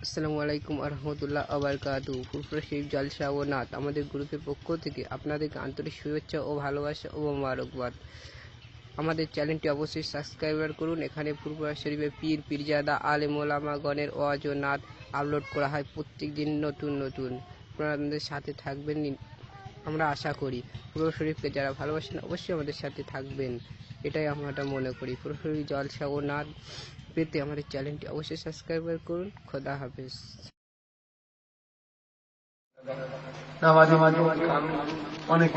আসসালামু আলাইকুম আরহামতুল্লাহ আবরকাতুহু। ফুরফুরা শরীফ জালসা ও নাত আমাদের গ্রুপের পক্ষ থেকে আপনাদেরকে আন্তরিক শুভেচ্ছা ও ভালোবাসা ও মোবারকবাদ। আমাদের চ্যানেলটি অবশ্যই সাবস্ক্রাইব করুন। এখানে ফুরফুরা শরীফের পীর পীরজাদা আলেম ওলামাগণের ওয়াজ ও নাত আপলোড করা হয় প্রত্যেক দিন নতুন নতুন। আপনারা আমাদের সাথে থাকবেন আমরা আশা করি। ফুরফুরা শরীফকে যারা ভালোবাসেন অবশ্যই আমাদের সাথে থাকবেন, এটাই আমরা মনে করি। ফুরফুরা শরীফ জালসা ও নাত পেতে আমাদের চ্যানেলটি অবশ্যই সাবস্ক্রাইব করুন। খোদা হাফেজ। অনেক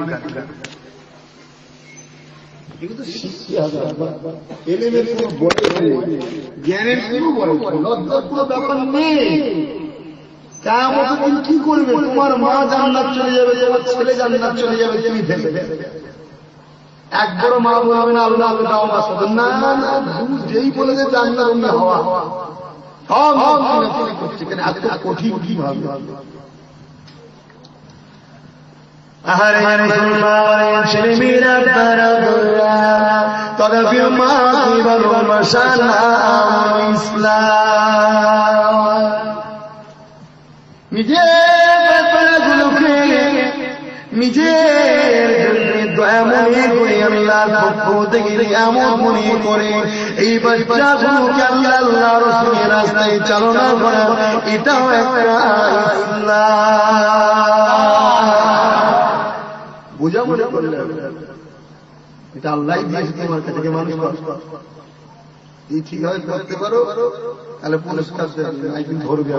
জ্ঞানের কোনো ব্যাপার নেই। কেমন কি করবে? তোমার মা জান্নাত চলে যাবে, তোমার ছেলে জান্নাত চলে যাবে, তুমি ভেবে একবার মা বলবে না আল্লাহ না না, যেই বলে যে জান্নাত অন্য হওয়া করছে কেন? এত কঠিন কি ভাবে? আহারে মুসলমান ছেলেমেয়েরা তদবি মা ইসলাম নিজের ব্যাপারগুলোকে নিজের দয়া মনে করে আল্লাহর পক্ষ থেকে এমন মনে করে এই বাচ্চাগুলোকে আল্লাহ রাসূলের রাস্তায় চালনা করা, এটাও একটা ইসলাম। বোঝা মনে করলে এটা আল্লাহ দিয়েছে তোমার কাছে, মানুষ এই ঠিকভাবে করতে পারো তাহলে পুরস্কার দেবে, একদিন ধরবে।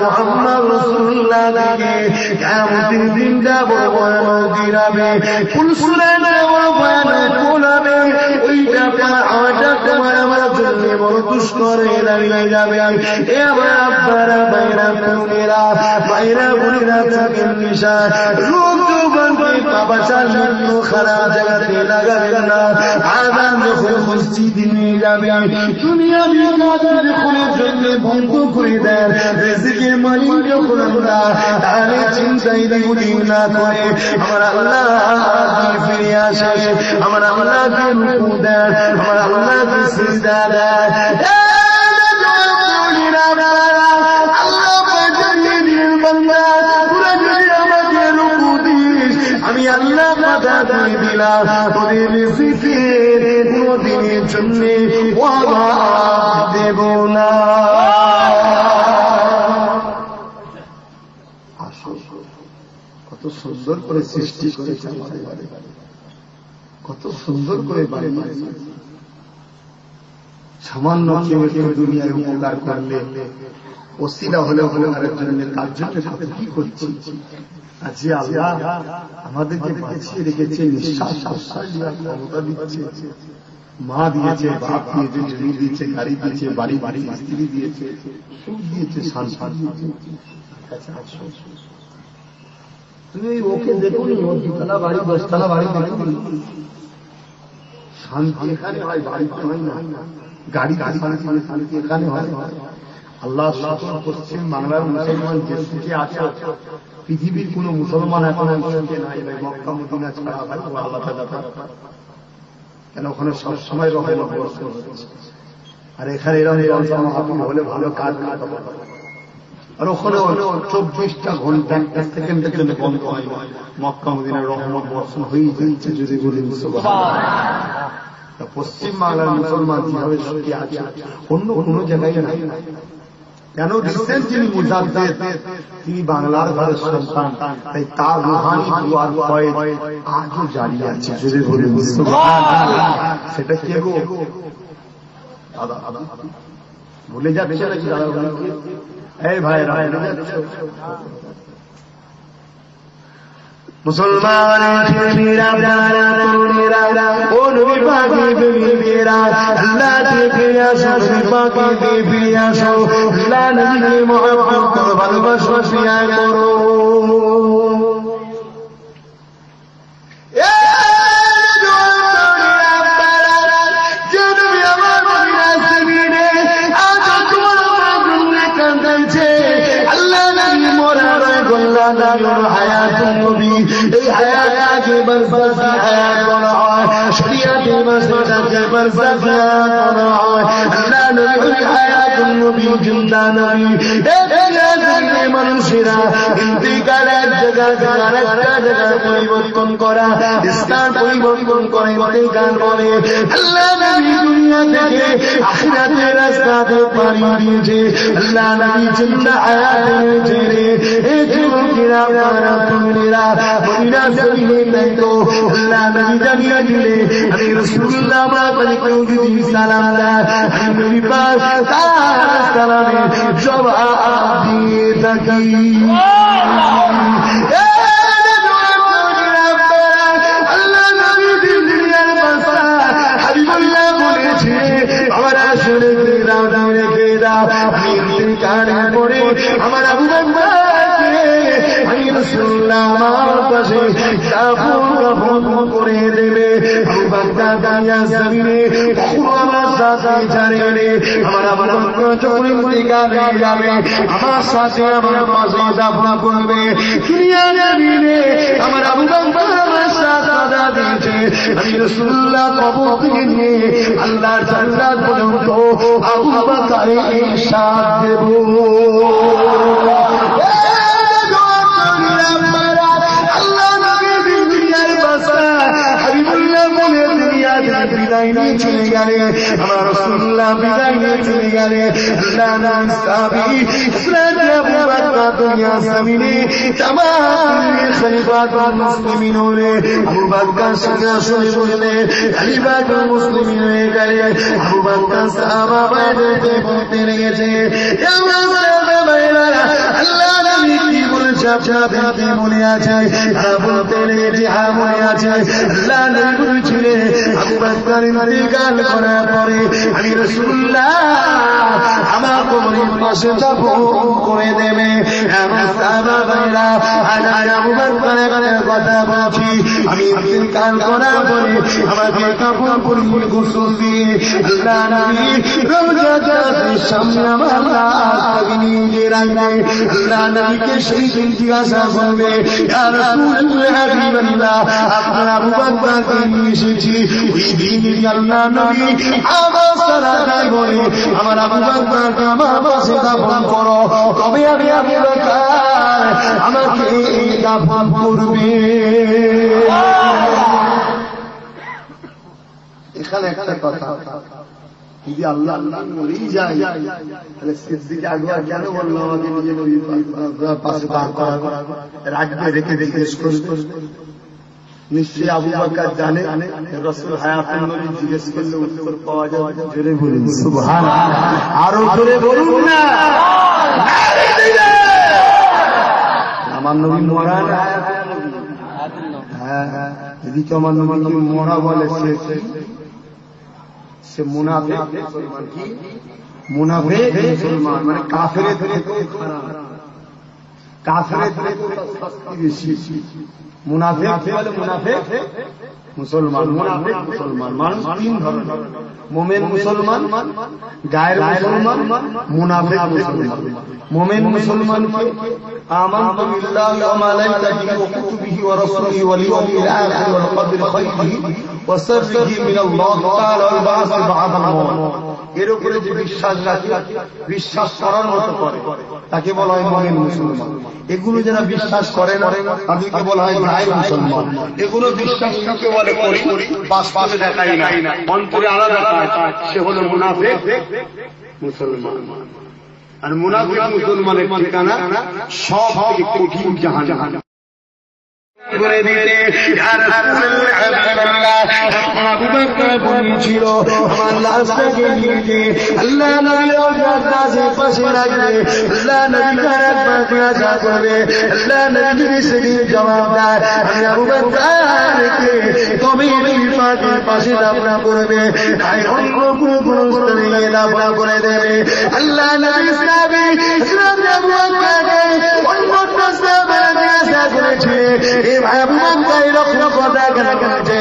মোহাম্মদ রাসূলুল্লাহ থেকে কিয়ামতের দিনটা বড় বড় দিরাবে পুলসুরা কোলাবে, ওইটা পাওয়াটা তোমার আমার জন্য বড় দুষ্কর হয়ে যাবে। এ আমার আব্বারা বাইরা বোনেরা, বাইরা বোনেরা থাকেন নিশা রোগ জবানকে বাবা চালন খারাপ জায়গাতে লাগাবেন না। আযান যখন মসজিদে নিয়ে যাবে, দুনিয়া বিকাশের খুনের জন্য বন্ধ করে দেন, রিজিকের মালিক যখন আমরা, তাহলে চিন্তাই দিগুলি না করে আমার আল্লাহ ফিরে আসে, আমার আল্লাহকে রুকু দেন, আমার আল্লাহকে সিজদা দেন। আমি আল্লাহ কথা দিয়ে দিলাম, তোদের রিজিকের কোনদিনের জন্য ওয়াদা দেব না। কত সুন্দর করে সৃষ্টি করেছে আমাদের, কত সুন্দর করে বাড়ি সামান্য কেউ কেউ দুনিয়ার উপকার করলে ওসিলা হলে উপকারের জন্য তার জন্য কি করছি? আজকে আল্লাহ আমাদেরকে বাঁচিয়ে রেখেছে, নিঃশ্বাস প্রশ্বাস দেওয়ার ক্ষমতা দিচ্ছে, মা দিয়েছে, বাপ দিয়েছে, জমি দিয়েছে, গাড়ি দিয়েছে, বাড়ি বাড়ি স্ত্রী দিয়েছে, সুখ দিয়েছে, শান্তি দিয়েছে। তুমি ওকে দেখুন, ও দুতলা বাড়ি দশতলা বাড়ি দেখুন, শান্তি এখানে হয়, বাড়িতে হয় না। গাড়ি শান্তি এখানে হয়। আল্লাহ পশ্চিম বাংলার মুসলমান যে সুখে আছে, পৃথিবীর কোন মুসলমান এখন সুখে নাই। মক্কা মদিনা ছাড়া ভাই আল্লাহ কেন ওখানে সবসময় রহমত বর্ষণ হচ্ছে, আর এখানে এরকম হলে ভালো কাজ না, আর ওখানে 24টা ঘন্টা একটা সেকেন্ডের জন্য বন্ধ হয় না। মক্কা মদিনার রহমত বর্ষণ হয়েই যাচ্ছে যদি বলি সুবহানাল্লাহ। পশ্চিম বাংলার মুসলমান যেভাবে সুখী আছে অন্য কোনো জায়গায় নাই। কেন? রিসেন্ট যিনি মুজাদ্দেদ, তিনি বাংলার ঘরের সন্তান, তাই তার রুহানি দুয়ার ফয়েজ আজও জারি আছে যদি বলি সুবহানাল্লাহ। সেটা কে গো দাদা? ভুলে যাচ্ছে নাকি দাদা? এই ভাই মুসলমান ও নবী পাকের প্রেমীরা, আল্লাহ থেকে আসো, নবী পাকের ফিরে আসো, আল্লাহ নবীর মহব্বত করো, ভালোবাসা শেয়ার করো। যে আল্লাহ নবীর হায়াতুন নবী, এই হায়াতকে বারজাখী হায়াত বলা হয়, শরীয়তে মাসলাকে বারজাখী হায়াত বলা হয়। আল্লাহ নবীর হায়াতুন নবী জিন্দা নবী। এই দুনিয়াতে মানুষেরা ইন্তিকালের জায়গা থেকে আরেকটা জায়গায় পরিবর্তন করা, স্থান পরিবর্তন করে ইন্তিকাল বলে। আল্লাহ নবী দুনিয়া থেকে আখিরাতের রাস্তাতে পাড়ি দিয়েছে। আল্লাহ নবী জিন্দা হায়াত এনেছে রে। এই যুবকেরা আপনারা তরুণেরা মদিনা শরীফে নাই তো আল্লাহ নবী জানিয়ে দিলে আমি রাসূলুল্লাহ আমার কেউ যদি সালাম দেয় আমি নবী পাক তার সালামে জবাব দিয়ে থাকি। আল্লাহ নবী দুনিয়ার বাদশা হাবিবুল্লাহ বলেছে আমরা শুনে দাও দাও রেখে দাও আমি ইন্তিকালের পরে আমার আবু বকরকে আমি রাসূলুল্লাহ আমার কাছে কাফন করে দেবে। আবু বকর দুনিয়া জমিনে আমার সাথে জানে আমার আবু বকর যখন ইন্তিকালে যাবে আমার সাথে আমার পাশে দাফন করবে। দুনিয়া জমিনে আমার আবু বকর আমার সাথে দাদা দিয়েছে আমি রাসূলুল্লাহ কবর থেকে নিয়ে আল্লাহর জান্নাত পর্যন্ত আবু বকরের ইরশাদ দেব। আল্লাহ নবী দুনিয়ার বাদশা হাবিবুল্লাহ বলে দুনিয়া থেকে বিদায় নিয়ে চলে গেলে আমার রাসূলুল্লাহ বিদায় নিয়ে চলে গেলে আল্লাহ নবী সাহাবী ইসলামের আবু বকর দুনিয়া জমিনে তামাম খলিফাতুল মুসলিমিন হলে আবু বকর সিংহাসনে বসলে খলিফাতুল মুসলিমিন হয়ে গেলে আবু বকর সাহাবা বাইরে বলতে লেগেছে আল্লাহ নবী কি বলেছে আপনাদের মনে আছে? বলতে লেগেছে হ্যাঁ মনে আছে। আল্লাহ নবী বলেছিলেন আবু বকর ইন্তিকাল করার পরে আমি রাসূলুল্লাহ আমার কবরের পাশে দাফন করে দেবে। আমার সাহাবা ভাইরা আজ আবু বকরের কথা বলছি আমি ইন্তিকাল করার পরে আমাকে কাফন পরিয়ে গোসল দিয়ে আল্লাহ নবী রওজার সামনে আমার লাশটাকে নিয়ে রাখবে। আল্লাহ নবীকে সেই দিন জিজ্ঞাসা করবে ইয়া রাসূলুল্লাহ হাবিবাল্লাহ আপনার আবু বকরকে নিয়ে এসেছি ওই দিন আল্লাহ নবী আমার সালাত বলে আমার আবু বকরকে আমার পাশে দাফন করো তবে আমি আবু বকর আমাকে দাফন করবে। এখানে একটা কথা যদি আল্লাহ আল্লাহ বলেই যায় তাহলে সিদ্দিক আকবর কেন বললো আমাকে নিজে নবীর পাশে দাঁড় করা রাখবে রেখে জিজ্ঞেস করবে? নিশ্চয়ই আবু বকর জানে রাসূল হায়াতুন নবী জিজ্ঞেস করলে উত্তর পাওয়া যায়। জোরে বলুন সুবহানাল্লাহ, আরো জোরে বলুন না। আমার নবী মরা না, হ্যাঁ যদি তো আমার নবী মরা বলে সে মুনাফিক মুসলমান। কি মুনাফিক মুসলমান মানে কাফেরের থেকেও খারাপ, কাফেরের থেকেও শাস্তি বেশি। মুনাফিক বলে মুনাফিক মুসলমান, মুনাফিক মুসলমান মানুষ তিন ধরনের, মুমিন মুসলমান, গায়ের মুসলমান, মুনাফিক মুসলমান। মুমিন মুসলমানকে আমানতু বিল্লাহি ওয়া মালাইকাতিহি ওয়া কুতুবিহি ওয়া রাসূলিহি ওয়াল ইয়াউমিল আখির ওয়াল কদরি খাইরিহি ওয়া শাররিহি মিনাল্লাহি তাআলা ওয়াল বা'স বা'দাল মাউত, এর উপরে যে বিশ্বাস রাখে, বিশ্বাস করার মতো করে তাকে বলা হয় মুমিন মুসলমান। এগুলো যারা বিশ্বাস করে না তাদেরকে বলা হয় গায়ের মুসলমান। এগুলো বিশ্বাস কাকে বলে করি, বাস্তবে দেখাই না, অন্তরে আলাদা কাজ, সে হলো মুনাফিক মুসলমান। আর মুনাফিক মুসলমানের ঠিকানা সব থেকে কঠিন জাহান্নাম। করে দিতে ইয়া রাসূলুল্লাহ আবু বকর বলেছিল আমার লাশটাকে নিয়ে আল্লাহ নবীর কাছে পাশে রাখবে। আল্লাহ নবী কার পাশে আশা করবে। আল্লাহ নবী সেদিন জবাব দেয় আমি আবু বকরকে তুমি পাকের পাশে দাফন করবে, তাই অন্য কোনো স্থানে দাফন করে দেবে। আল্লাহ নবী সাহাবী হযরত আবু বকরকে অন্য স্থানে আশা করেছে। আবু বকর এরকম কথা কেন করেছে?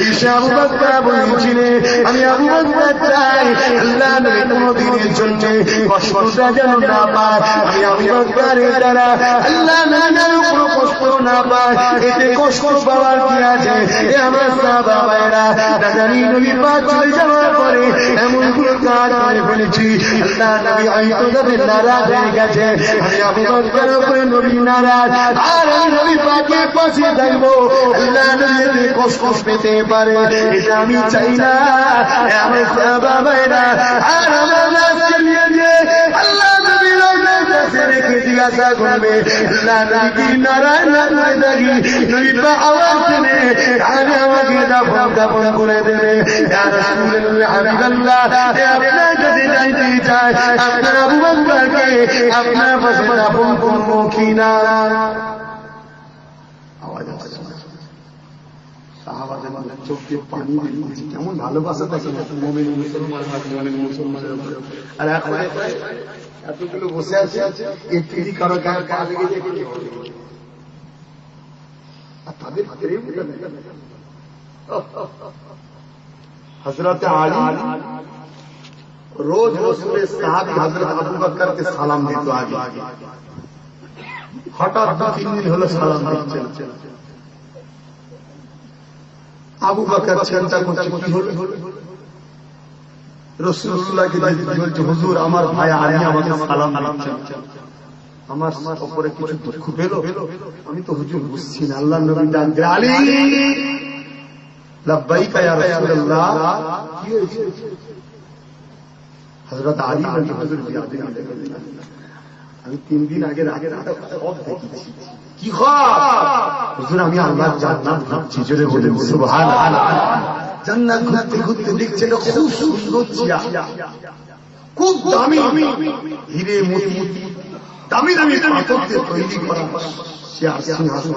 ঈশা আবু বকর বলেছিলেন আমি আবু বকর চাই আল্লাহ নবী কোনদিনের জন্য কষ্টটা যেন না পায়, আমি আবু বকরের দ্বারা আল্লাহ নবীর উপর কষ্ট না পায়, এতে কষ্ট পাওয়ার কি আছে? আমার সাহাবা ভাইরা জানি নবী পাক চলে যাওয়ার পরে এমন কোনো কাজ করে ফেলেছি আল্লাহ নবী হয়তো তাদের নারাজ হয়ে গেছে, আমি আবু বকরের উপরে নবী নারাজ, আর আমি নবী পাকের পাশে থাকবো, আল্লাহ নবী কষ্ট পেতে পারে এটা আমি চাই না। আমার সাহাবা ভাইরা আর আমার চালিয়ে দিয়ে আল্লাহ নবীর কাছে রেখে জিজ্ঞাসা করবে আল্লাহ নবী কি নারাজ না করে থাকি, নবী পাক আওয়াজ দেবে আর আমাকে দাফন করে দেবে। ইয়া রাসূলুল্লাহ হাবিবাল্লাহ, আপনার কাছে যাইতে চাই আপনার আবু বকরকে আপনার পাশে দাফন করবো কিনা? আওয়াজ আসছে, সাহাবাদের মধ্যে চোখ দিয়ে পানি বেরিয়েছে, কেমন ভালোবাসা থাকে মুমিন মুসলমানের উপরে। আর এখন এতগুলো বসে আছে একটি কারো গায়ে পা লেগে যায়, আর তাদের হযরত আলী রোজ রসুলের সাহাবী হযরত আবু বকরকে সালাম দিত আগে, হঠাৎ 2-3 দিন হলো সালাম দিচ্ছে। আবু বকর চিন্তা করছে কি হলো, রাসূলুল্লাহকে বলছে হুজুর আমার ভাই আলী আমাকে সালাম দিচ্ছে, আমার উপরে কিছু দুঃখ পেল, আমি তো হুজুর বুঝছি না। আল্লাহ নবী ডাক দিয়ে আলী লাব্বাইকা ইয়া রাসূলুল্লাহ, কি হয়েছে? হযরত আলী বলেন হুজুর আমি 3 দিন আগে সব দেখেছি। কি হুজুর? আমি আল্লাহর জান্নাত ভাবছি, জোরে বলেন সুবহানাল্লাহ। জান্নাত ঘুরতে ঘুরতে দেখছে খুব সুন্দর চিয়া, খুব দামি হিরে মতি দামি দামি পাথর দিয়ে তৈরি করা চেয়ার সিংহাসন।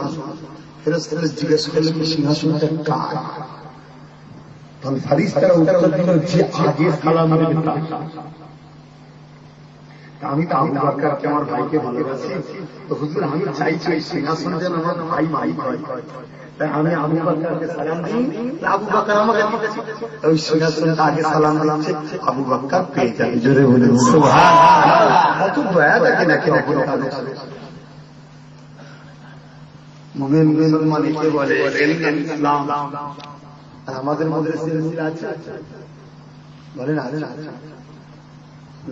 ফেরেশতারা জিজ্ঞেস করলেন সিংহাসনটা কার? তখন ফেরেশতারা উত্তর দিল যে আগে সালাম দেবে তার। আমি তো আবু বকরকে আমার ভাইকে ভালোবাসি, তো হুজুর আমি চাইছি এই সিংহাসন যেন আমার ভাই মালিক হয়, তাই আমি আবু বকরকে সালাম দিই, আবু বকর আমাকে ওই সিংহাসনটা আগে সালাম দিচ্ছে, আবু বকর পেয়ে যাবে। জোরে বলেন সুবহানাল্লাহ। কত দয়া থাকে নাকি মুমিন মুসলমান একে বলে ইসলাম। আর আমাদের মধ্যে সিলসিলা আছে, বলেন আছে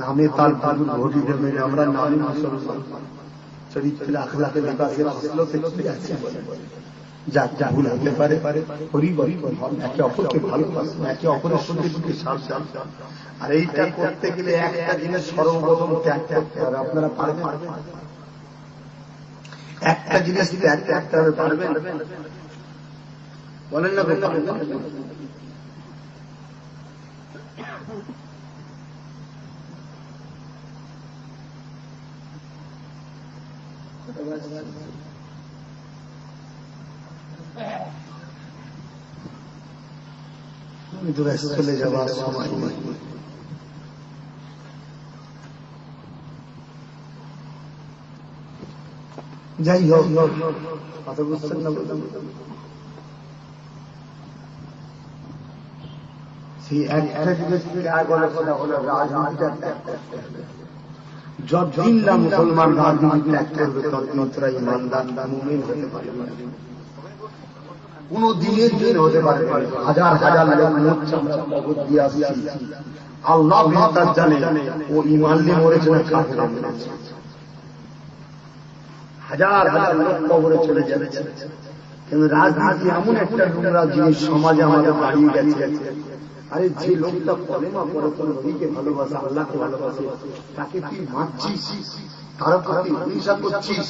নামে তাল তালুর ঘটি দেবে, আমরা নামে মুসলমান, চরিত্রে আখলাকে লিবাসে ফসলতে কি আছে? যাক যা ভুল হতে পারে, একে অপরকে ভালোবাসুন, একে অপরের সঙ্গে দুটি সাবধান। আর এইটা করতে গেলে একটা জিনিস সর্বপ্রথম ত্যাগ করতে হবে। আপনারা পারবেন? একটা জিনিস ত্যাগ করতে হবে, পারবেন? বলেন না দূরে চলে যাওয়ার সময় যাই হোক, কথা বুঝছেন না? সেই একটা জিনিসকে আগে কথা হলো রাজনীতিটা। যতদিন না মুসলমান রাজনীতি ত্যাগ করবে ততদিন তোরা ইমানদার মুমিন হতে পারবে না। কোন দিনের দিন হতে পারে হাজার হাজার লোক মরছে, আমরা খবর দিয়ে আসছি, আল্লাহ বেহতার জানে ও ইমান নিয়ে মরেছে না কাফের মরেছে। হাজার হাজার লোক কবরে চলে যাচ্ছে, কিন্তু রাজনীতি এমন একটা নোংরা জিনিস সমাজে আমাদের দাঁড়িয়ে গেছে। আরে যে লোকটা কলেমা পড়ে, কোন নবীকে ভালোবাসে, আল্লাহকে ভালোবাসে, তাকে তুই মারছিস, তার প্রতি হিংসা করছিস।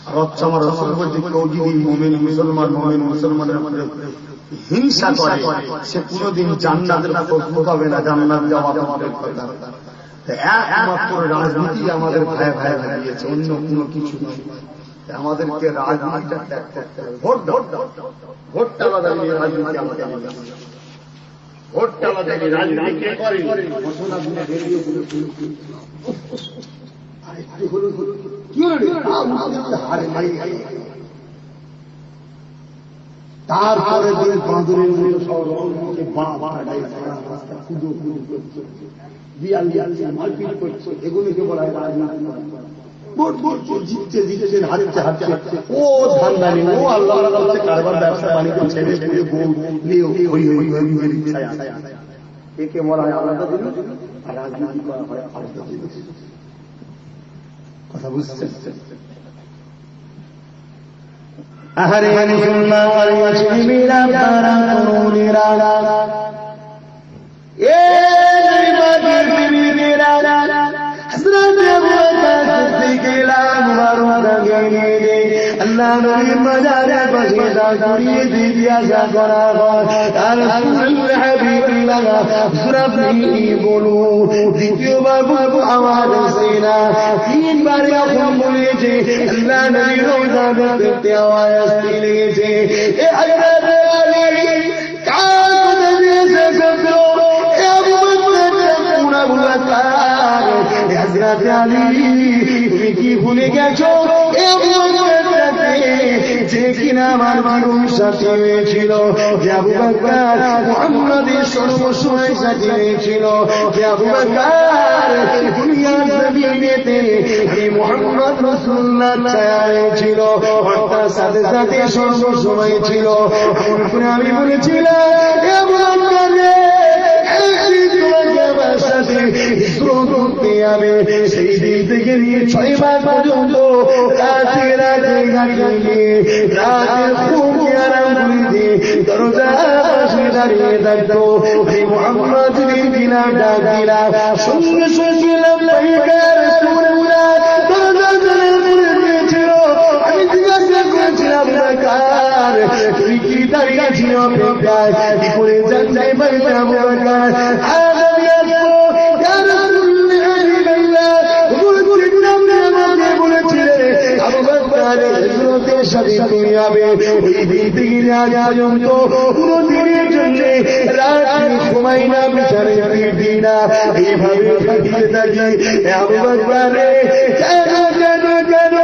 আর আমার রসুল বলছে কেউ যদি মুমিন মুসলমানের মধ্যে হিংসা করে সে কোনদিন জান্নাতের প্রশ্ন পাবে না, জান্নাত যাওয়া আমাদের কথা। একমাত্র রাজনীতি আমাদের ভাই ভাই হারিয়েছে, অন্য কোনো কিছু নয়। আমাদেরকে রাজনীতিটা ত্যাগ করতে হবে। ভোটটা বাদামিয়ে রাজনীতি আমাদের ভোটটা বাদামি রাজনীতি কে করে? তারপরে দিন বাঁদরের মতো সব বিয়াল মারপিট করছে, এগুলিকে বলা হয় রাজনীতি। জিতছে জিতছে, হারছে হারছে, ও ধান্দা নেই, ও আল্লাহ কারবার ব্যবসা বাণিজ্য ছেড়ে ছেড়ে বউ নিয়ে একে বলা হয় আলাদা জিনিস, আর রাজনীতি করা হয় আলাদা জিনিস। কথা বুঝছেন? আহারে মুসলমান মুসলিমেরা তারা তরুণেরা, এ নবীর বিবিরা, হযরত আবু বকর সিদ্দিক আল্লাহ নবীর মাজারে পাশে দাঁড়িয়ে জিজ্ঞাসা করা হয়, ইয়া রাসূলুল্লাহ হাবিবাল্লাহ আপনি বলুন। দ্বিতীয়বার বাবু আওয়াজ আসে না, তিনবার যখন বলেছে আল্লাহ নবীর রওজা দেখতে আওয়াজ আসতে লেগেছে, এ হযরত আলী কার দিয়েছে গো, এ আবু বকর আবু বকর, হযরত আলী তুমি কি ভুলে গেছো এ আবু বকরকে যে কিনা আমার মানুষ সাথী হয়েছিল, যে আবু বকর মুহাম্মদের সর্বসময় সাথী হয়েছিল, যে আবু বকর দুনিয়ার জমিনেতে এই মুহাম্মদ রাসূলুল্লাহ ছায়া ছিল, অর্থাৎ সাথে সাথে সর্বসময় ছিল। আমি বলেছিলাম এ আবু বকর সেই দিন থেকে নিয়ে 6 মাস পর্যন্ত রাতের খুব আরাম করে দিয়ে দরজা পাশে দাঁড়িয়ে থাকতো। মুহাম্মদ দিলাম ডাক দিলাম, সঙ্গে সঙ্গে আমি জিজ্ঞাসা করেছিলাম তুই কি দাঁড়িয়ে ছিল অপেক্ষায়, কি করে যাই ভাই যাবো দিনের জন্য সময় না বিচারে দিই না, এইভাবে থাকিয়ে থাকি। আবু বকর কেন কেন কেন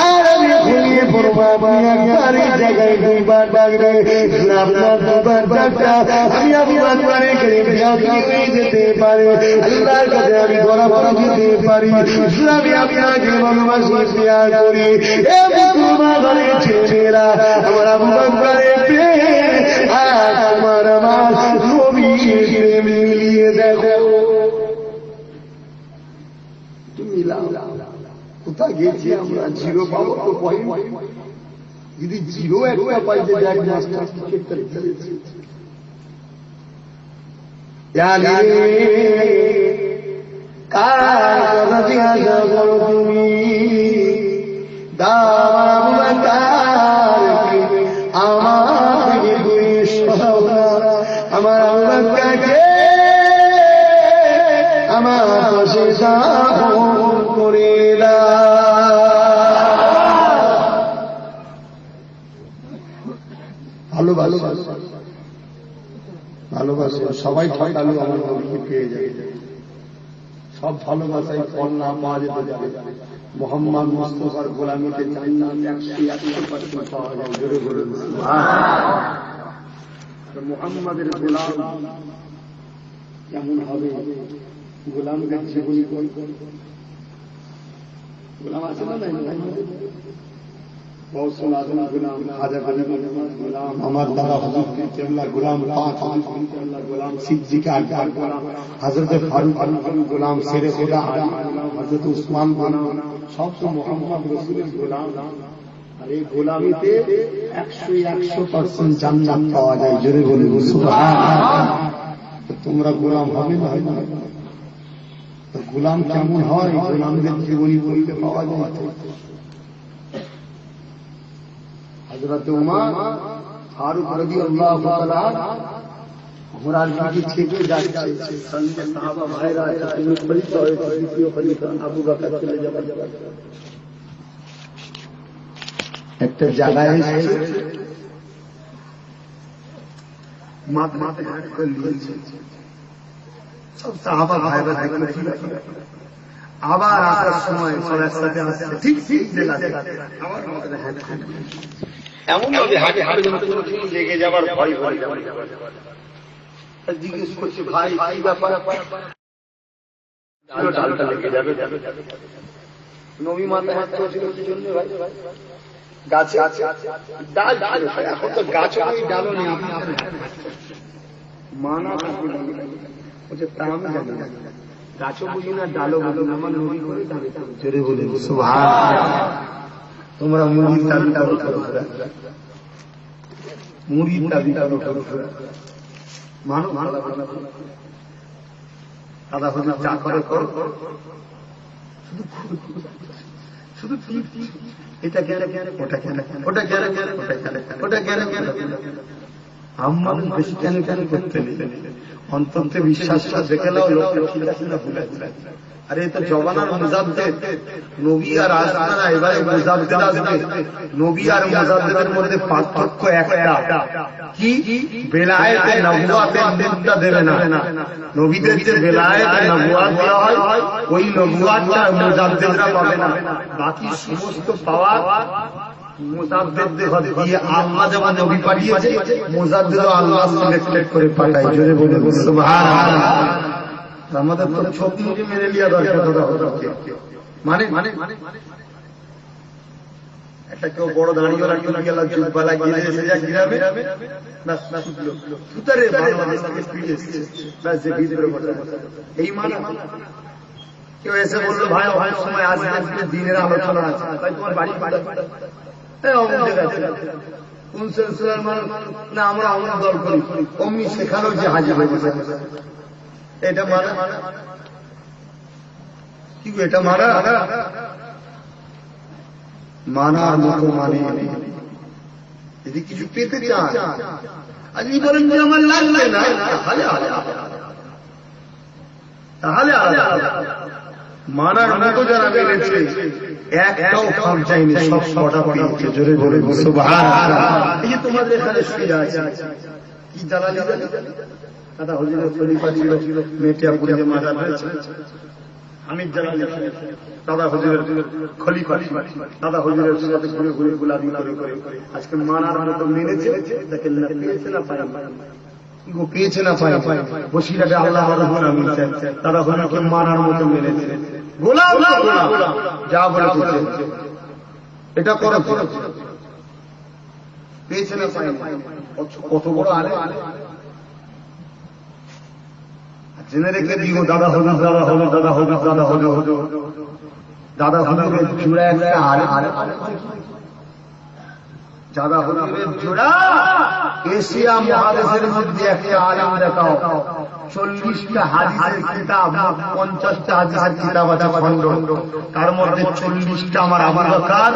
আর আমি খুলিয়ে পড়বো, আপনি একবার এই জায়গায় 2 বার ডাকবে, আপনার 2 বার ডাকটা আমি আবু বকরের কাছে যেতে পারি, আল্লাহর কাছে আমি বরাবর যেতে পারি, আমি আপনাকে ভালোবাসি শেয়ার করি। এ মুসলমানের ছেলেরা আমার আবু বকরের প্রেম আর আমার নবীর প্রেম মিলিয়ে দেখো, তুমি কোথায় গেছি আমরা, জিরো পাবো তো পয়েন্ট, যদি জিরো একটা পাই যে এক মাস্টার টিকেটটা দিয়েছি। কার কথা জিজ্ঞাসা করো তুমি, আমার আমার আল্লাহকে আমার পাশে করে ভালোবাসা ভালোবাসে সবাই ঠকালো আমার নবীকে পেয়ে যায়, সব ভালোবাসায় ফল না পাওয়া যেতে যাবে। মুহাম্মদ মুস্তাফার গোলামিতে জান্নাত 100% পাওয়া যায়, জোরে জোরে মুহাম্মাদের গোলাম কেমন হবে, গোলামদের জীবনী গোলাম আছে না আমার দ্বারা গোলাম গোলাম সিদ্দিক গোলাম হযরত ফারুক গোলাম শেরে খোদা হযরত উসমান গোলাম, সব তো মুহাম্মদ রাসূলের গোলাম। আর এই গোলামিতে 100% জান্নাত পাওয়া যায়, জোরে বলে সুবহানাল্লাহ। তোমরা গোলাম হবে না, গোলাম কেমন হয়, গোলামদের জীবনী বলতে পাওয়া যায়। হযরত উমর ফারুক রাদিয়াল্লাহু তাআলা ঘোড়ার পিঠে চেপে যাচ্ছে, সঙ্গে সাহাবা ভাইরা তিনি খলিফা হয়েছে, দ্বিতীয় খলিফা আবু বকর চলে যাবেন। একটা জায়গায় এসে মাথাতে হাত করে নিয়েছে, সব সাহাবা ভাইরা দেখলেন আবার আসার সময় সব একসাথে আসছে, ঠিক ঠিক আমার এমন ভাবে হাঁটে হাঁটে লেগে যাবার ভয় ভয় জিজ্ঞেস করছে, ভাই ভাই ব্যাপার ডালটা লেগে যাবে। নবী মাথায় হাত করেছিল জন্য ভাই গাছে ডাল এখন তো গাছ ডালও নেই, মানা বলছে তা আমি জানি না, গাছও বুঝি না ডালও বুঝি না, আমার নবী করে জোরে বলে সুবহানাল্লাহ। তোমরা মুড়ির দাবিটা করো, মুড়ির দাবিটা করো, মানো দাদা হলে চা করে করো, শুধু এটা গেলে ওটা গেলে ওটা গেলে ওটা গেলে ওটা গেলে আমার বেশি কেন কেন করতে নেই, অন্তত বিশ্বাসটা দেখে নাও লোকের ঠিক আছে না ভুলে। আরে তো জবানার মুজাদ্দেদ নবী আর আসবে না, এবারে মুজাদ্দেদ আসবে। নবী আর মুজাদ্দেদের মধ্যে পার্থক্য একটা, কি বেলায়েতে নবুয়াতের মুদ্রা দেবে না। নবীদের যে বেলায়েতে নবুয়াত দেওয়া হয় ওই নবুয়াতটা মুজাদ্দেদরা পাবে না, বাকি সমস্ত পাওয়ার মুজাদ্দেদদের হাতে দিয়ে আল্লাহ যেমন নবী পাঠিয়েছে, মুজাদ্দেদও আল্লাহ সিলেক্ট করে পাঠায়। জোরে বলে সুবহানাল্লাহ। আমাদের তো ছোট মুখে মেনে লিয়া দরকার মানে একটা কেউ বড় দাঁড়িয়েলা টুপিয়ালা জুব্বালা গিয়ে এসে যা গিরাবে এই মানে কেউ এসে বললো ভাই ভাই সময় আসবে দিনের আলোচনা আছে, তাই তোমার বাড়ি কোন সিলসিলার মানুষ না আমরা আমরা দল করি অমনি সেখানেও যে হাজির হয়ে গেছে, এটা মানা কি এটা মানা মানার মতো মানে যদি কিছু পেতে চান আপনি বলেন যে আমার লাগবে না, তাহলে মানার মতো যারা মেনেছে একটাও কম চাইনি, সব কটা পেয়েছে। জোরে বলে সুবহানাল্লাহ। এই যে তোমাদের এখানে শুয়ে আছে কি জালালি দাদা হুজুরের খলিফা ছিল মেটিয়াপুরে যে মাজার রয়েছে, আমির জালালি দাদা হুজুরের খলিফা, দাদা হুজুরের সাথে ঘুরে ঘুরে গোলামি করে আজকে মানার মতো মেনেছে, দেখেন না পেয়েছে না পায়, পেয়েছে না পায়, বসিরাটে আল্লাহ গোলামি দাদা হুজুরকে মানার মতো মেনেছে, গোলাম যা বলে এটা করো, পেয়েছে না পায়, কত বড় আলে জেনে রেখে দিও। দাদা হলো দাদা হলো দাদা হলো দাদা হলো দাদা হলো জোড়া একটা দাদা হলো জোড়া এশিয়া মহাদেশের মধ্যে একটা আলেম দেখাও, 40টা হাদিসের কিতাব, 50টা হাদিসের কিতাব আছে খণ্ড, তার মধ্যে 40টা আমার আবু বকর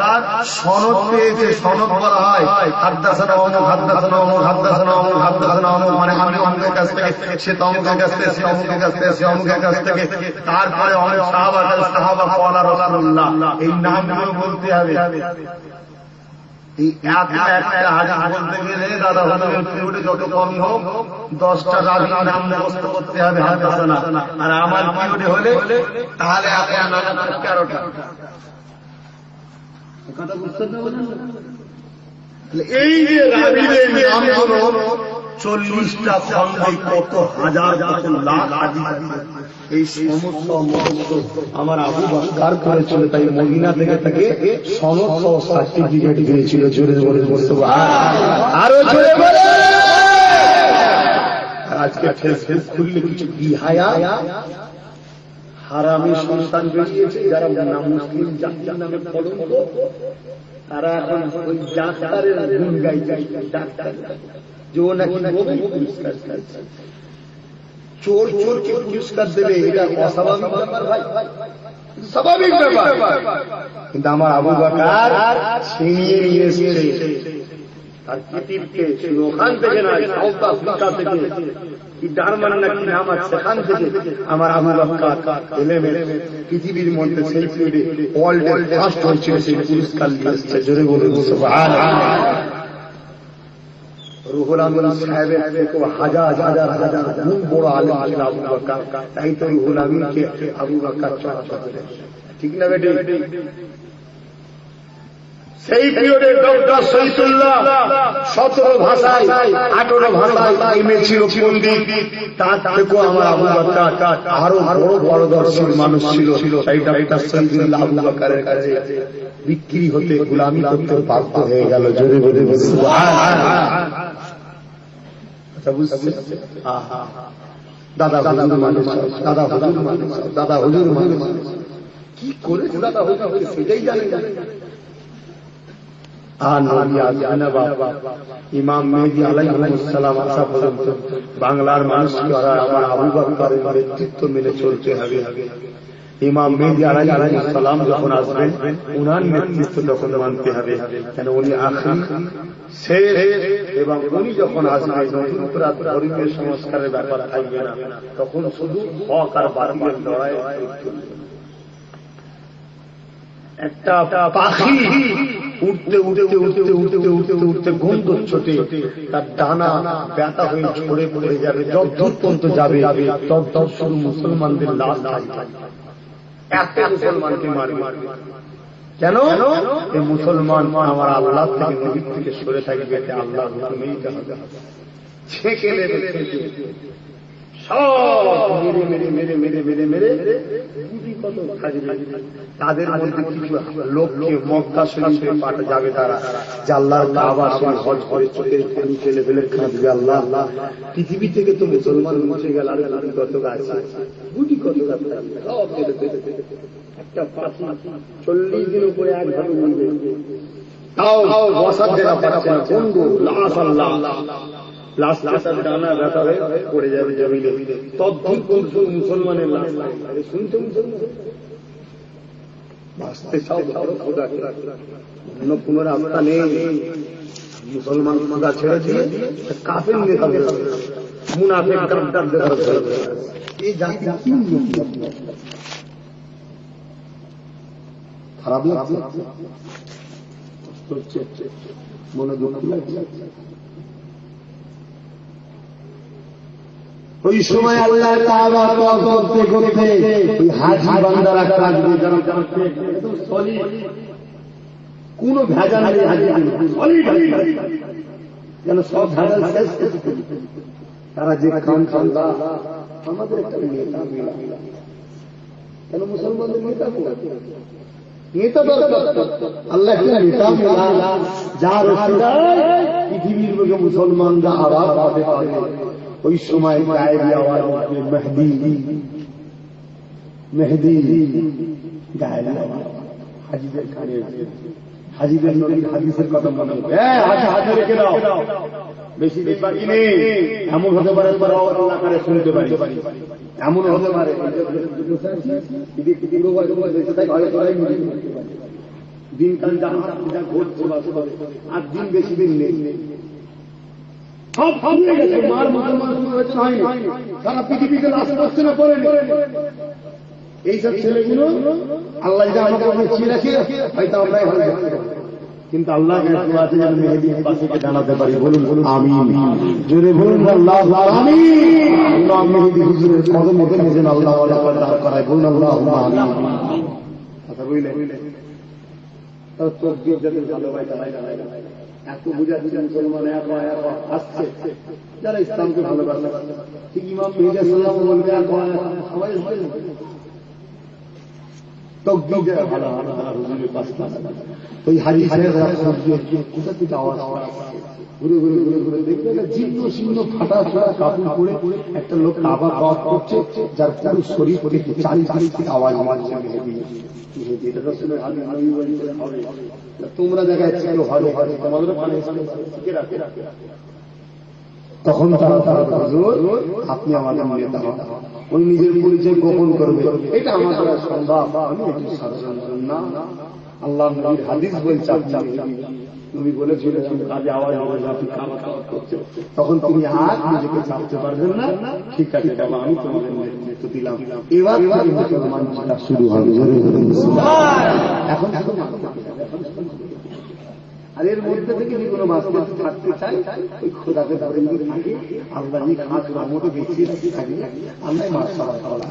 সনদ পেয়েছে। সনদ বলা হয় হাদাসানা ওমর হাদাসানা ওমর হাদাসানা ওমর হাদাসানা ওমর, মানে আমি অমুকের কাছ থেকে, সে তমুকের কাছ থেকে, সে অমুকের কাছ থেকে, সে অমুকের কাছ থেকে, তারপরে অনেক সাহাবা সাহাবা ক্বালা রাসূলুল্লাহ, এই নামগুলো বলতে হবে। একটা হাদিস বলতে গেলে দাদা হুজুরের যত কমই হোক 10টা রাবীর নাম মুখস্থ করতে হবে হাদাসানা, আর আমার পিরিয়ডে হলে তাহলে আপনার নাম 13টা। কথা বুঝতে পারছেন? এই যে রাবীদের নামগুলো 40টা খণ্ডে কত হাজার কত লাখ হাদিস আছে, এই সমস্ত মুখস্থ আমার আবু বকর করেছিল, তাই মদিনা থেকে তাকে সনদ সহ সার্টিফিকেট দিয়েছিল। জোরে জোরে সুবহানাল্লাহ, আরো জোরে বলে। আজকে ফেসবুক খুললে কিছু বিহায়া হারামি সন্তান বেরিয়েছে, যারা নাম মুসলিম জাতির নামে কলঙ্ক, তারা এখন ওই ডাক্তারের গুণ গাইছে, ডাক্তার যে নাকি নোবেল পুরস্কার, চোর চোরকে পুরস্কার দেবে, এটা অস্বাভাবিক ব্যাপার ভাই, স্বাভাবিক ব্যাপার। কিন্তু আমার আবু বকর ছিনিয়ে নিয়ে এসেছে তার কৃতিত্বকে, ওখান থেকে না সাউথ আফ্রিকা থেকে কি জার্মান নাকি নাম আছে, সেখান থেকে আমার আবু বকর এলেমে পৃথিবীর মধ্যে সেই পিরিয়ডে ওয়ার্ল্ডের ফার্স্ট হয়েছিল, সেই পুরস্কার নিয়ে এসেছে। জোরে বলুন সুবহানাল্লাহ। রুহুল আমিন সাহেবের থেকেও হাজার হাজার হাজার গুণ বড় আলেম ছিল আবু বকর, তাই তো রুহুল আমিনকে আবু বকর চর্চা করে, ঠিক না বেটি? সেই পিরিয়ডে ডক্টর শহীদুল্লাহ 17 ভাষায় 18 ভাষায় ইমেছিল পণ্ডিত, তার থেকেও আমার আবু বকর আরো বড় পারদর্শী মানুষ ছিল। তাই ডক্টর শহীদুল্লাহ আবু বকরের কাছে বিক্রি হতে গোলামি করতে বাধ্য হয়ে গেল। জোরে জোরে সুবহানাল্লাহ। আচ্ছা বুঝছেন? দাদা হুজুর মানুষ, দাদা হুজুর মানুষ, দাদা হুজুর মানুষ কি করে দাদা হুজুর সেটাই জানে। ইমাম মেহদী আলাইহিস সালাম আসা পর্যন্ত বাংলার মানুষকে আমার আবু বকরের নেতৃত্ব মেনে চলতে হবে। ইমাম মেহদী আলাইহিস সালাম যখন আসবেন উনার নেতৃত্ব তখন মানতে হবে, কেন উনি আখির শেষ, এবং উনি যখন আসবেন নতুন করে ধর্মীয় সংস্কারের ব্যাপার থাকবে না, তখন শুধু হক আর বাতিলের লড়াই চলবে। একটা পাখি উঠতে উঠতে উঠতে উঠতে উঠতে উঠতে গন্ধ ছোটে, তার ডানা ব্যথা হয়ে ঝরে পড়ে যাবে, যত দূর পর্যন্ত যাবে তত তত শুধু মুসলমানদের লাশ থাকবে। এত মুসলমানকে মারবে কেন? এই মুসলমান আমার আল্লাহ থেকে নবী থেকে সরে থাকবে, এতে আল্লাহর হুকুমেই হবে। ছেঁকে নেবে সব মেরে মেরে মেরে মেরে মেরে মেরে গুটি কত থাকবে। তাদের মধ্যে কিছু লোককে মক্কা শরীফে পাঠা যাবে, তারা যে আল্লাহর কাবা শরীফ হজ করে চোখের পানি ফেলে ফেলে কাঁদবে, আল্লাহ আল্লাহ পৃথিবী থেকে তো মুসলমান মুছে গেল, আর কত গাছ গুটি কত গাছ সব ফেলে ফেলে একটা পাখি 40 দিন উপরে একভাবে উড়বে, তাও বসার জায়গা পাচ্ছে না, বন্ধ লাশ আল্লাহ লাস্টার ডানা ব্যথা হয়ে পড়ে যাবে জমিনে, তদ্দূর পর্যন্ত মুসলমানের লাশ শুনতে মুসলমান বাঁচতে চাও অন্য কোন রাস্তা নেই। মুসলমান খোদা ছেড়ে দিয়ে কাফের নেতা মুনাফিক গাদ্দার দেখার এই জাতি কি খারাপ লাগছে, মনে দুঃখ লাগছে। ওই সময় আল্লাহ কাবা করতে করতে ওই হাজি বান্দারা কাঁদবে, যারা একদম সলিড, কোন ভেজাল নেই, হাজি সলিড যেন সব ভেজাল শেষ করতে। তারা যে কাম খান্দা আমাদের একটা নেতা মিলা, কেন মুসলমানদের নেতা নেতা দরকার, আল্লাহ একটা নেতা মিলা যার পৃথিবীর লোকে মুসলমানরা আওয়াজ পাবে পাবে। ওই সময় গায়েবী আওয়াজ মেহদি মেহদি গায়েবী আওয়াজ হাজিদের কানে, হাজিদের নবীর হাদিসের কথা মনে হবে, হাতে রেখে দাও, বেশি দিন বাকি নেই। এমন হতে পারে আল্লাহ করে শুনতে পারি, এমন হতে পারে দিনকাল যা ঘটছে আর দিন বেশি দিন নেই, সব হারিয়ে গেছে। মার মুসলমান শুরু হয়েছে হয়নি, সারা পৃথিবীতে লাশ করছে না পড়ে। এইসব ছেলেগুলো আল্লাহ যা আমাকে বাঁচিয়ে রাখে হয়তো আমরাই ভালো, কিন্তু আল্লাহ আছে যেন মেহেদীর পাশে জানাতে পারি। বলুন বলুন আমিন, জোরে বলুন আল্লাহ আমিন। মেহেদী হুজুরের কদম মধ্যে যেন আল্লাহ করায়, বলুন আল্লাহ আমিন। কথা বুঝলেন? চোখ দিয়ে যাদের ভালোবাসা এত বুঝাচ্ছে মুসলমান আসছে যারা ইসলামকে ভালোবাসে, ঠিক ইমাম মেহেদী সাল্লাল্লাহু বলবে সবাই ভালো হুজুরের পাশে ওই হাজি সাহেবরা কোথা থেকে আওয়াজ ঘুরে ঘুরে ঘুরে ঘুরে দেখবে জীর্ণ শীর্ণ ফাটা ফাটা কাপড় পরে একটা লোক কাবা পাওয়া করছে, যার পুরো শরীর থেকে চারিদিক থেকে আওয়াজ মারছে মেহেদী। তোমরা দেখাচ্ছ তোমাদের তখন তারা আপনি আমাদের নেতা হন, উনি নিজের পরিচয় গোপন করবে, এটা আমাদের সম্ভব না। আল্লাহ নবীর হাদিস বলছে, নবী বলেছিলেন কাজে আওয়াজ করছে, তখন তুমি আর নিজেকে ছাড়তে পারবেন না। ঠিক আছে বাবা, আমি তোমাদের নেতৃত্ব দিলাম, এবার মুসলমান শুরু হবে। এখন আর এর মধ্যে থেকে যে কোনো বাস্তব থাকতে চাই ওই খোদাকে ধরে যদি থাকে আল্লাহ খাস রহমতে বেঁচে থাকে আল্লাহ মাশাআল্লাহ।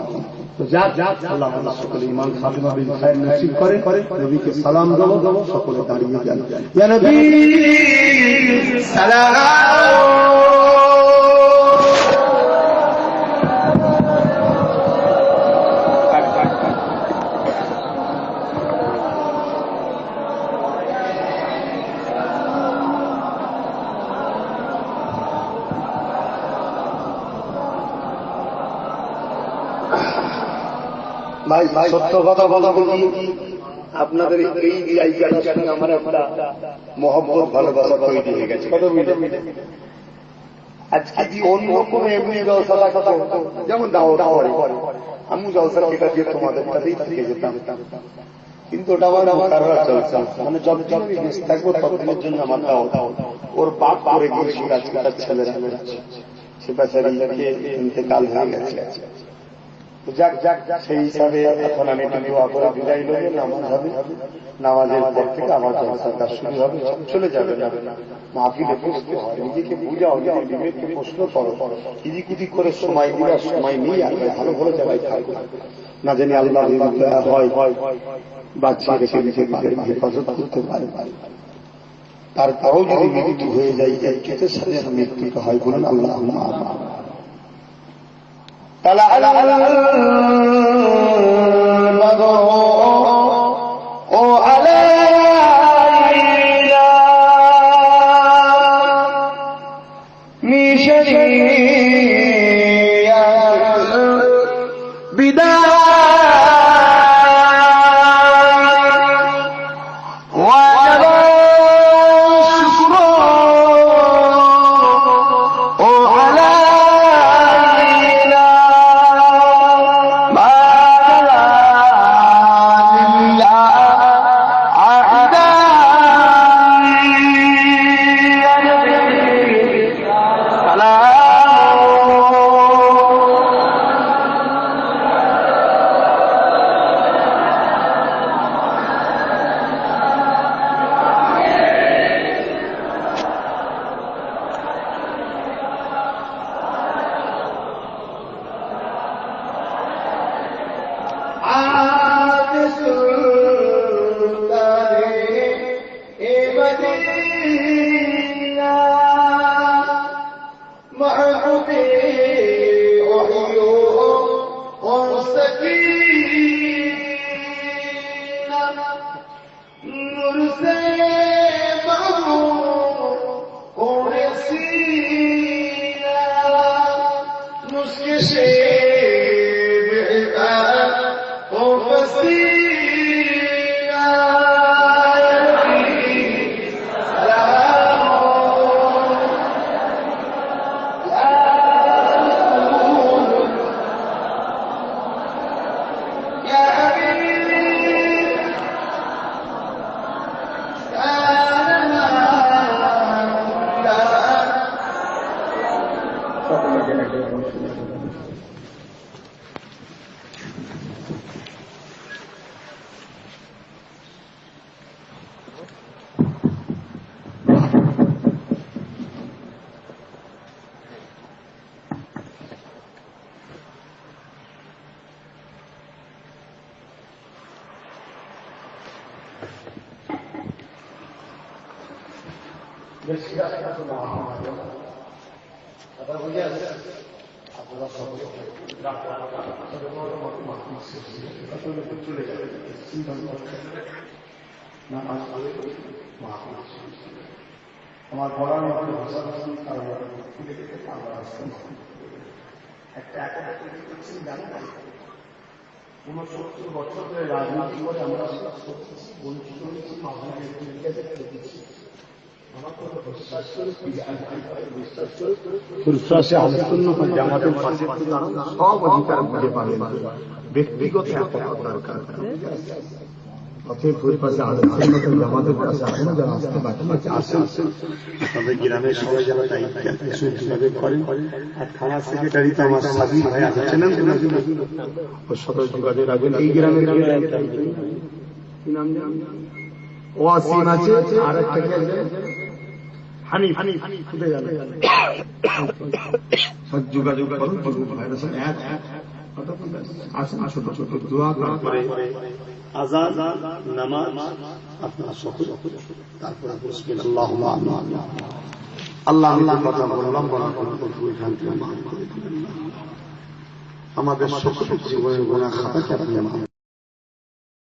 তো যাক আল্লাহ আল্লাহ সকলে ইমান খাতমা বিল খায়র নসিব করে। নবীকে সালাম দেবো, সকলে দাঁড়িয়ে যান। ইয়া নবী সালাম। ভাই সত্য কথা বলি, আপনাদের এই জায়গাটার সঙ্গে আমার একটা মহব্বত ভালোবাসা তৈরি হয়ে গেছে। কত মিলে আজকে কি অন্যরকম এমনি জলসাটা কথা যেমন দাওয়াত করে আমি জলসার কেটা দিয়ে তোমাদের কাছেই থেকে যেতাম, কিন্তু ওটা আমার চলছে মানে যতদিন আমি বেঁচে থাকবো ততদিনের জন্য আমার দাওয়াত। ওর বাপ করে গিয়েছিল আজকে তার ছেলেরা সে বেচারিকে ইন্তেকাল হয়ে গেছে। যাক সেই হিসাবে এখন আমি একটু দোয়া করে বিদায় নেব। নামাজ হবে, নামাজের পর থেকে আমার জলসার কাজ শুরু হবে। চলে যাবে না মাহফিলে বসতে হয়, নিজেকে বুঝাও, নিজের বিবেককে প্রশ্ন করো, ইদিকুদি করে সময় দিলে সময় নেই। আর ভালো ভালো জায়গায় থাকবে না জানি আল্লাহ হয় বাচ্চা রেখে দিতে পারে, হেফাজত করতে পারে। তারপরেও যদি মৃত্যু হয়ে যায় এর সাথে মৃত্যুটা হয় বলুন আল্লাহ طلع البدر علينا من شريعة بداية আমার পড়ার মধ্যে ভাষা একটা 69 বছর ধরে রাজনীতি করে আমরা বঞ্চিত হয়েছি, জামাতের পাশে সব অধিকার বুঝে পাবেন, ব্যক্তিগত জামাতের কাছে আসেন, যারা আসতে বাকি আছে আসেন। তবে গ্রামের সবাই যারা দায়িত্ব করেন, আর থানা সেক্রেটারি তো আমার স্বাধীন ভাই আছেন, ওর সাথে যোগাযোগ রাখবেন। এই গ্রামের কি নাম ওয়াসিম আছে, আর একটা কি আছে? হানিফ। কোথায় গেল? সব যোগাযোগ করুন, ভাইরা সব এক আসুন, ছোট ছোট দোয়া, তারপরে আযান, নামাজ আপনারা সকল, তারপরে বিসমিল্লাহ। আল্লাহ আল্লাহ কথা বললাম, বলার পর এখান থেকে মাফ করে দিলেন। আমাদের সকল জীবনের গুনাহ খাতাকে আপনি মাফ